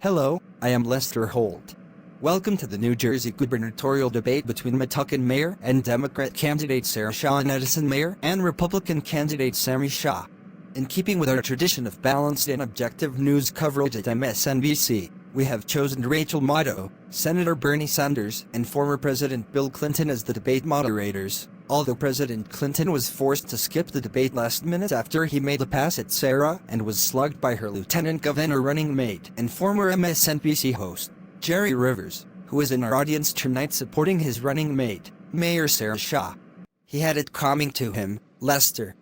Hello, I am Lester Holt. Welcome to the New Jersey gubernatorial debate between Metuchen Mayor and Democrat candidate Sarah Shaw and Edison Mayor and Republican candidate Sammy Shaw. In keeping with our tradition of balanced and objective news coverage at MSNBC, we have chosen Rachel Maddow, Senator Bernie Sanders, and former President Bill Clinton as the debate moderators, although President Clinton was forced to skip the debate last minute after he made a pass at Sarah and was slugged by her lieutenant governor running mate and former MSNBC host, Jerry Rivers, who is in our audience tonight supporting his running mate, Mayor Sarah Shaw. He had it coming to him, Lester.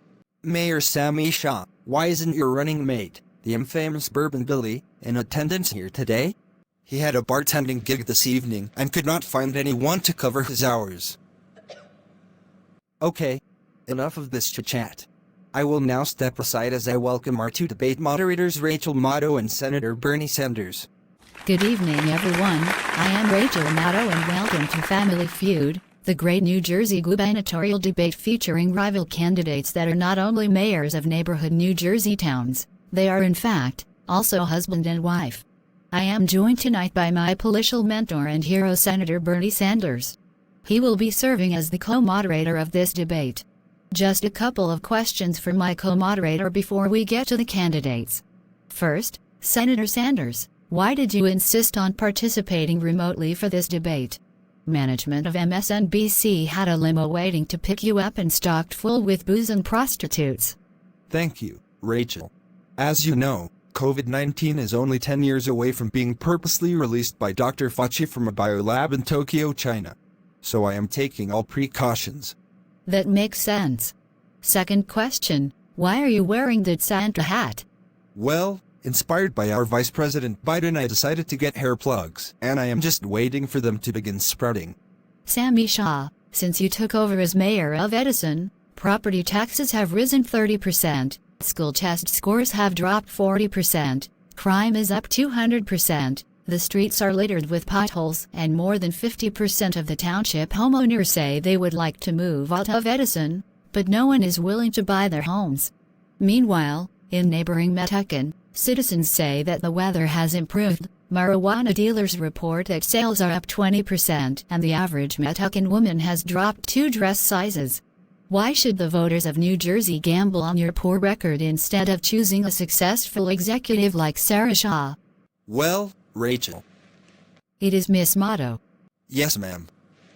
Mayor Sammy Shaw, why isn't your running mate, the infamous Bourbon Billy, in attendance here today? He had a bartending gig this evening and could not find anyone to cover his hours. Okay, enough of this chit-chat. I will now step aside as I welcome our two debate moderators Rachel Maddow and Senator Bernie Sanders. Good evening everyone, I am Rachel Maddow and welcome to Family Feud, the great New Jersey gubernatorial debate featuring rival candidates that are not only mayors of neighborhood New Jersey towns, they are in fact, also husband and wife. I am joined tonight by my political mentor and hero Senator Bernie Sanders. He will be serving as the co-moderator of this debate. Just a couple of questions for my co-moderator before we get to the candidates. First, Senator Sanders, why did you insist on participating remotely for this debate? Management of MSNBC had a limo waiting to pick you up and stocked full with booze and prostitutes. Thank you, Rachel. As you know, COVID-19 is only 10 years away from being purposely released by Dr. Fauci from a biolab in Tokyo, China. So I am taking all precautions. That makes sense. Second question, why are you wearing that Santa hat? Well, inspired by our Vice President Biden, I decided to get hair plugs, and I am just waiting for them to begin sprouting. Sammy Shaw, since you took over as mayor of Edison, property taxes have risen 30%, school test scores have dropped 40%, crime is up 200%, the streets are littered with potholes, and more than 50% of the township homeowners say they would like to move out of Edison, but no one is willing to buy their homes. Meanwhile, in neighboring Metuchen, citizens say that the weather has improved, marijuana dealers report that sales are up 20%, and the average Metuchen woman has dropped 2 dress sizes. Why should the voters of New Jersey gamble on your poor record instead of choosing a successful executive like Sarah Shaw? Well, Rachel. It is Miss Maddow. Yes, ma'am.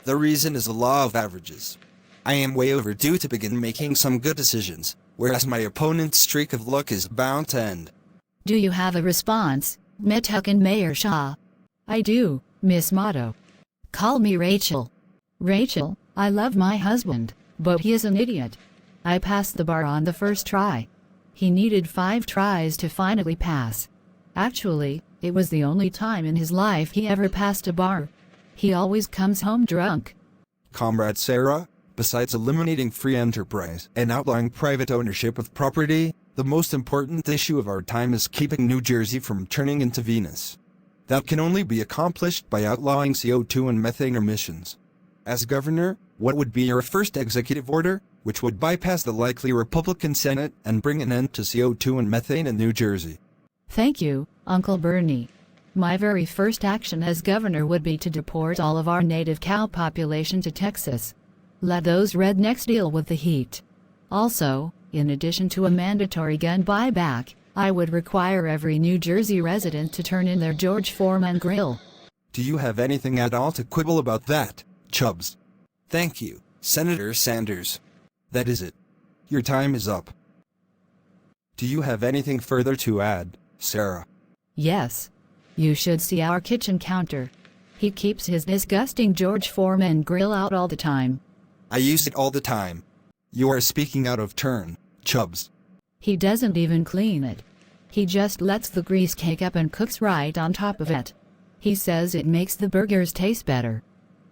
The reason is the law of averages. I am way overdue to begin making some good decisions, whereas my opponent's streak of luck is bound to end. Do you have a response, Metuchen Mayor Shaw? I do, Miss Maddow. Call me Rachel. Rachel, I love my husband, but he is an idiot. I passed the bar on the first try. He needed 5 tries to finally pass. Actually, it was the only time in his life he ever passed a bar. He always comes home drunk. Comrade Sarah, besides eliminating free enterprise and outlawing private ownership of property, the most important issue of our time is keeping New Jersey from turning into Venus. That can only be accomplished by outlawing CO2 and methane emissions. As governor, what would be your first executive order, which would bypass the likely Republican Senate and bring an end to CO2 and methane in New Jersey? Thank you, Uncle Bernie. My very first action as governor would be to deport all of our native cow population to Texas. Let those rednecks deal with the heat. Also, in addition to a mandatory gun buyback, I would require every New Jersey resident to turn in their George Foreman grill. Do you have anything at all to quibble about that, Chubbs? Thank you, Senator Sanders. That is it. Your time is up. Do you have anything further to add, Sarah? Yes. You should see our kitchen counter. He keeps his disgusting George Foreman grill out all the time. I use it all the time. You are speaking out of turn, Chubbs. He doesn't even clean it. He just lets the grease cake up and cooks right on top of it. He says it makes the burgers taste better.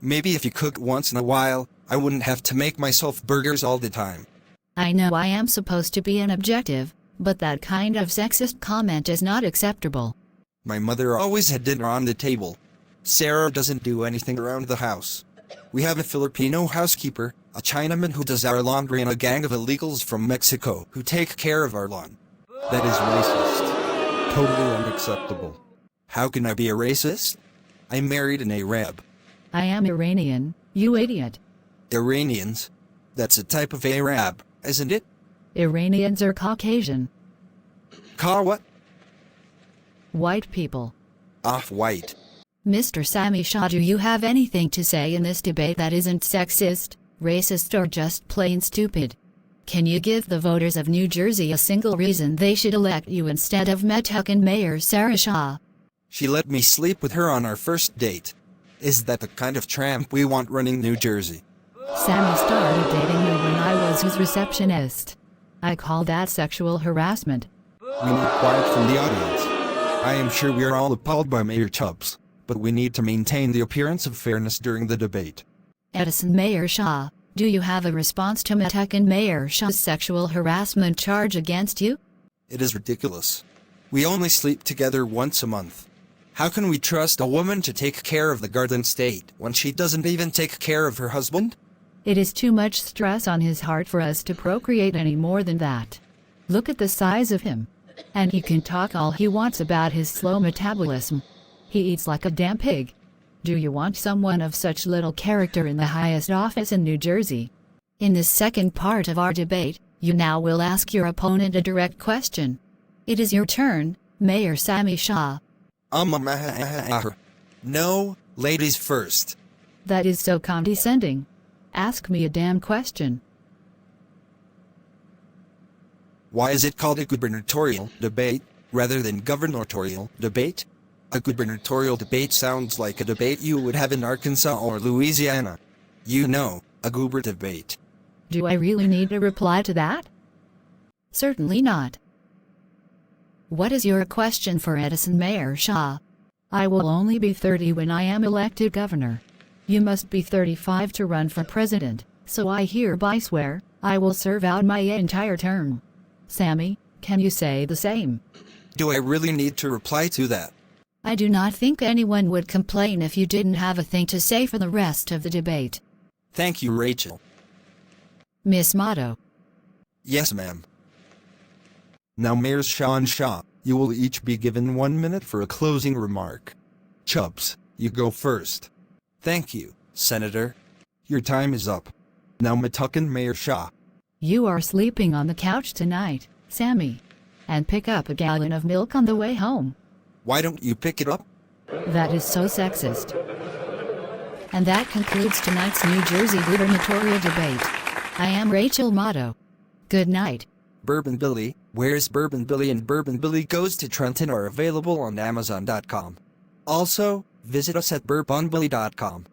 Maybe if you cooked once in a while, I wouldn't have to make myself burgers all the time. I know I am supposed to be an objective, but that kind of sexist comment is not acceptable. My mother always had dinner on the table. Sarah doesn't do anything around the house. We have a Filipino housekeeper, a Chinaman who does our laundry, and a gang of illegals from Mexico who take care of our lawn. That is racist. Totally unacceptable. How can I be a racist? I married an Arab. I am Iranian, you idiot. Iranians? That's a type of Arab, isn't it? Iranians are Caucasian. What? White people. Off-white. Mr. Sami Shah, do you have anything to say in this debate that isn't sexist, racist, or just plain stupid? Can you give the voters of New Jersey a single reason they should elect you instead of Metuchen Mayor Sarah Shah? She let me sleep with her on our first date. Is that the kind of tramp we want running New Jersey? Sammy started dating me when I was his receptionist. I call that sexual harassment. We need quiet from the audience. I am sure we are all appalled by Mayor Chubbs, but we need to maintain the appearance of fairness during the debate. Edison Mayor Shah, do you have a response to Metuchen Mayor Shah's sexual harassment charge against you? It is ridiculous. We only sleep together once a month. How can we trust a woman to take care of the Garden State when she doesn't even take care of her husband? It is too much stress on his heart for us to procreate any more than that. Look at the size of him. And he can talk all he wants about his slow metabolism. He eats like a damn pig. Do you want someone of such little character in the highest office in New Jersey? In this second part of our debate, you now will ask your opponent a direct question. It is your turn, Mayor Sami Shah. No, ladies first. That is so condescending. Ask me a damn question. Why is it called a gubernatorial debate rather than gubernatorial debate? A gubernatorial debate sounds like a debate you would have in Arkansas or Louisiana. You know, a goober debate. Do I really need a reply to that? Certainly not. What is your question for Edison Mayor Shah? I will only be 30 when I am elected governor. You must be 35 to run for president, so I hereby swear I will serve out my entire term. Sammy, can you say the same? Do I really need to reply to that? I do not think anyone would complain if you didn't have a thing to say for the rest of the debate. Thank you, Rachel. Miss Motto. Yes, ma'am. Now, Mayors Shah and Shah, you will each be given 1 minute for a closing remark. Chubbs, you go first. Thank you, Senator. Your time is up. Now, Metuchen Mayor Shah. You are sleeping on the couch tonight, Sammy. And pick up a gallon of milk on the way home. Why don't you pick it up? That is so sexist. And that concludes tonight's New Jersey gubernatorial debate. I am Rachel Motto. Good night. Bourbon Billy, Where's Bourbon Billy and Bourbon Billy Goes to Trenton are available on Amazon.com. Also, visit us at bourbonbilly.com.